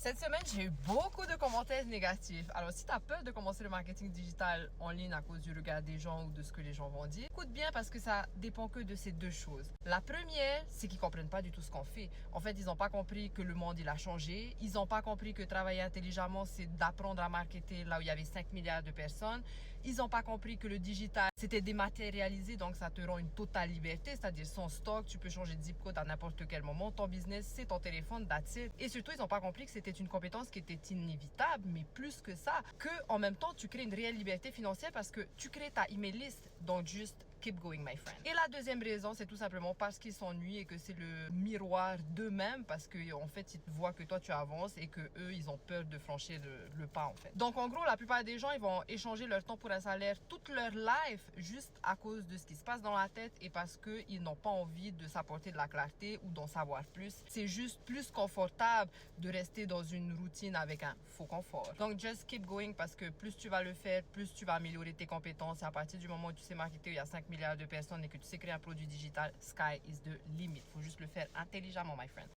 Cette semaine, j'ai eu beaucoup de commentaires négatifs. Alors, si tu as peur de commencer le marketing digital en ligne à cause du regard des gens ou de ce que les gens vont dire, écoute bien parce que ça dépend que de ces deux choses. La première, c'est qu'ils comprennent pas du tout ce qu'on fait. En fait, ils n'ont pas compris que le monde, il a changé. Ils n'ont pas compris que travailler intelligemment, c'est d'apprendre à marketer là où il y avait 5 milliards de personnes. Ils n'ont pas compris que le digital, c'était dématérialisé, donc ça te rend une totale liberté, c'est-à-dire sans stock, tu peux changer de zip code à n'importe quel moment. Ton business, c'est ton téléphone, that's it. Et surtout, ils n'ont pas compris que c'était une compétence qui était inévitable, mais plus que ça, que en même temps, tu crées une réelle liberté financière parce que tu crées ta email list, donc juste keep going, my friend. Et la deuxième raison, c'est tout simplement parce qu'ils s'ennuient et que c'est le miroir d'eux-mêmes parce que en fait, ils voient que toi, tu avances et que eux, ils ont peur de franchir le pas, en fait. Donc, en gros, la plupart des gens, ils vont échanger leur temps pour un salaire toute leur life juste à cause de ce qui se passe dans la tête et parce qu'ils n'ont pas envie de s'apporter de la clarté ou d'en savoir plus. C'est juste plus confortable de rester dans une routine avec un faux confort. Donc, just keep going parce que plus tu vas le faire, plus tu vas améliorer tes compétences. Et à partir du moment où tu sais marketer, il y a 5 milliards de personnes et que tu sais créer un produit digital, sky is the limit. Faut juste le faire intelligemment, my friend.